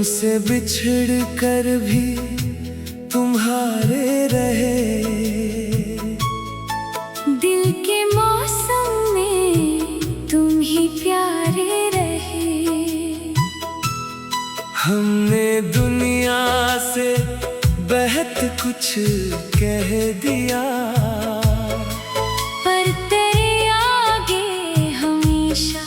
तुमसे बिछड़ कर भी तुम्हारे रहे, दिल के मौसम में तुम ही प्यारे रहे। हमने दुनिया से बहुत कुछ कह दिया, पर तेरे आगे हमेशा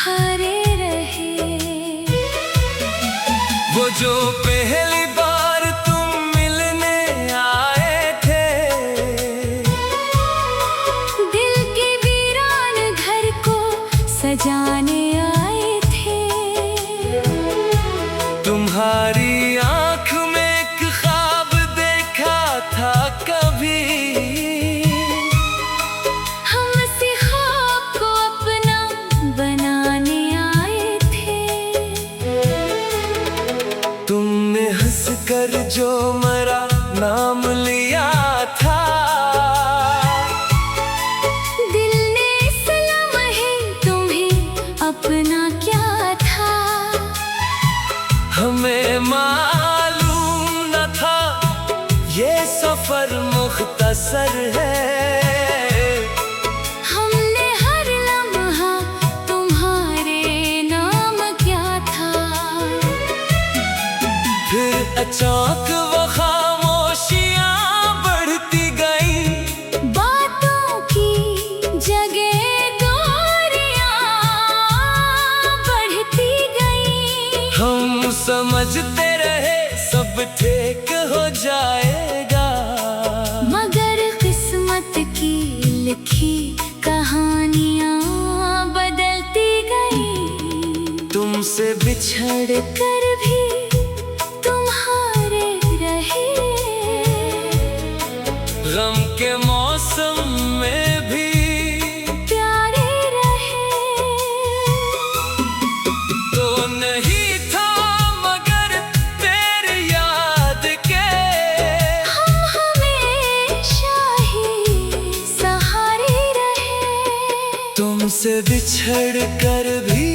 हारे रहे। वो जो पहली बार तुम मिलने आए थे, दिल के वीरान घर को सजाने आए थे। तुम्हारी आँख में एक ख्वाब देखा था कभी, हम उसी ख्वाब को अपना बनाने आए थे। तुमने हंस कर जो मेरा नाम लिया था, दिल ने सलाम है तुम्हें अपना क्या था। हमें मालूम न था ये सफर मुख्तसर है। हमने हर लम्हा तुम्हारे नाम क्या था। फिर अचानक वो खामोशियां बढ़ती गई, बातों की जगह दूरियां बढ़ती गई। हम समझते रहे सब ठीक हो जाएगा, मगर किस्मत की लिखी कहानियां बदलती गई। तुमसे बिछड़ कर भी तुम्हारे रहे, गम के मौसम में भी प्यारे रहे। तो नहीं था मगर तेरी याद के, हम हमेशा ही सहारे रहे। तुमसे बिछड़ कर भी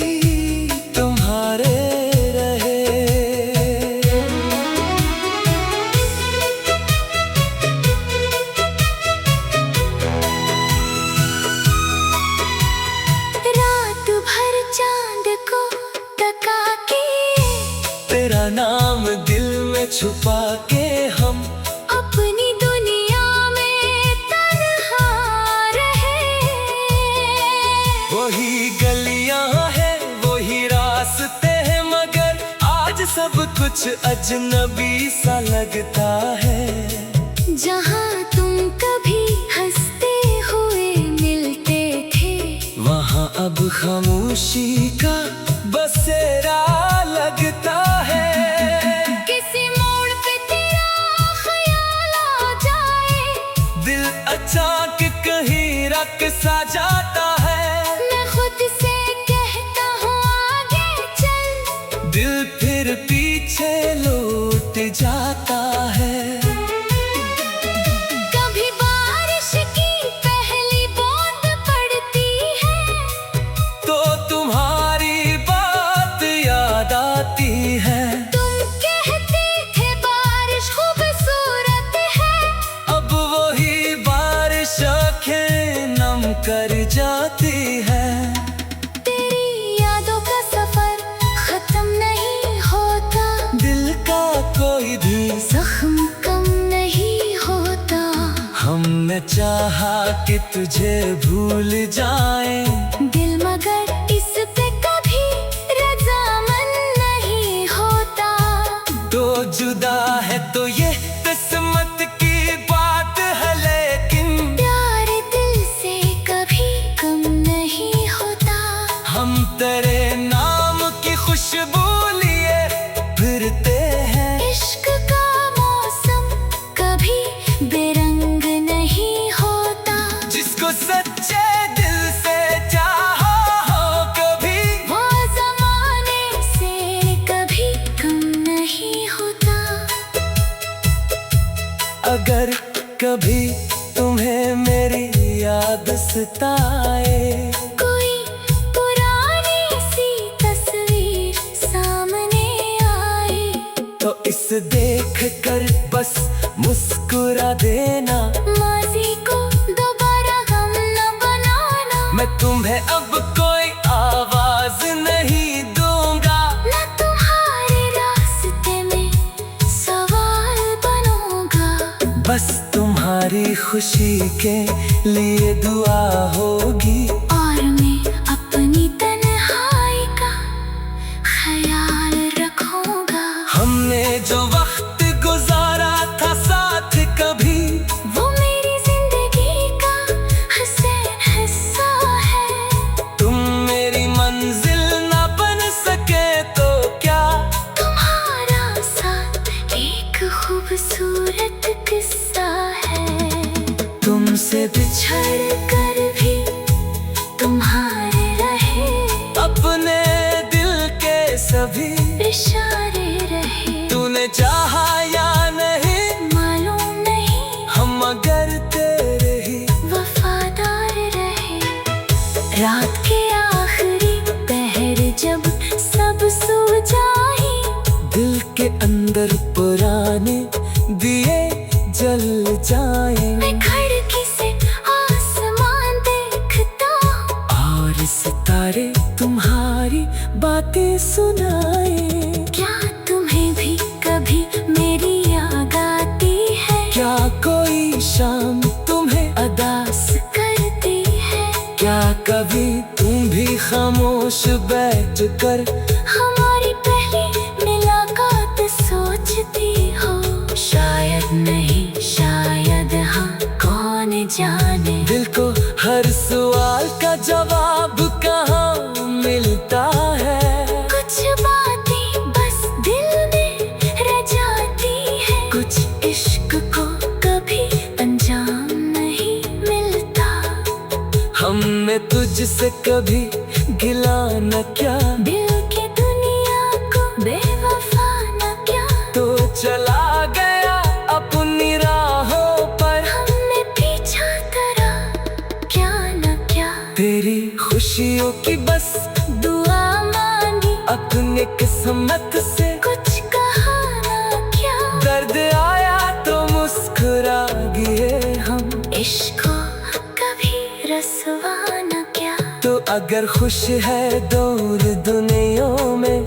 तुम्हारे रहे। रात भर चांद को तका के, तेरा नाम दिल में छुपा के हम अपनी दुनिया में तन्हा रहे। वही गलियां हैं वही रास्ते हैं, मगर आज सब कुछ अजनबी सा लगता है। जहाँ तुम कभी हंसते हुए मिलते थे, वहाँ अब खामोशी का बसेरा लगता है। किसी मोड़ पे तेरा ख्याल आ जाए, दिल अचानक कहीं रख सा जाता है। मैं खुद से कहता हूँ आगे चल, दिल फिर पीछे लौट जाता है। कभी बारिश की पहली बूंद पड़ती है, तो तुम्हारी बात याद आती है। तुम कहते थे बारिश खूबसूरत है, अब वही बारिश आँखें नम कर जाती है। तेरी यादों का सफर खत्म नहीं होता, दिल का कोई भी जख्म कम नहीं होता। हमने चाहा कि तुझे भूल जाए, दिल मगर इस पे कभी रज़ामंद नहीं होता। तो जुदा है तो ये किस्मत की बात है, लेकिन प्यार दिल से कभी कम नहीं होता। हम तेरे नाम की खुशबू लिए फिरते हैं। इश्क का मौसम कभी बेरंग नहीं होता, जिसको सच्चे दिल से चाहो हो कभी, वो ज़माने से कभी कम नहीं होता। अगर कभी तुम्हें मेरी याद सताए, कोई पुरानी सी तस्वीर सामने आए, उसे देख कर बस मुस्कुरा देना। माजी को दोबारा गम न बनाना। मैं तुम्हें अब कोई आवाज नहीं दूंगा। मैं तुम्हारे रास्ते में सवाल बनूंगा। बस तुम्हारी खुशी के लिए दुआ होगी। और मैं अपनी तन्हाई का ख्याल रखूंगा। हमने जो वक्त गुजारा था साथ कभी, वो मेरी जिंदगी का हसीन हिस्सा है। तुम मेरी मंजिल ना बन सके तो क्या। तुम्हारा साथ एक खूबसूरत किस्सा है। तुमसे बिछड़ कर भी तुम्हारे रहे अपने दिल के सभी इशारे रहे। तूने चाहा या नहीं मालूम नहीं, हम मगर तेरे ही वफादार रहे। रात के आखिरी पहर जब सब सो जाए, दिल के अंदर पुराने दिए जल जाएं। मैं खिड़की से आसमान देखता हूँ। और सितारे तुम्हारी बातें सुनाए। क्या तुम्हें भी कभी मेरी याद आती है? क्या कोई शाम तुम्हें उदास करती है? क्या कभी तुम भी खामोश बैठ कर हमारी पहली मुलाकात सोचती हो? शायद नहीं, शायद हाँ, कौन जाने। दिल को हर सवाल का जवाब कहाँ मिलता है। कुछ बातें बस दिल में रह जाती है। कुछ इश्क को कभी अंजाम नहीं मिलता। हमने तुझसे कभी गिला न क्या, दिल की दुनिया को बेवफा न क्या। तो चला गया अपनी राहों पर। हमने पीछा करा क्या न क्या। तेरी खुशियों की बस दुआ मांगी, अपने किस्मत से कुछ कहा न क्या। दर्द आया तो मुस्कुरा गए हम। इश्क को कभी रसवा न क्या। तो अगर खुश है दूर दुनिया में,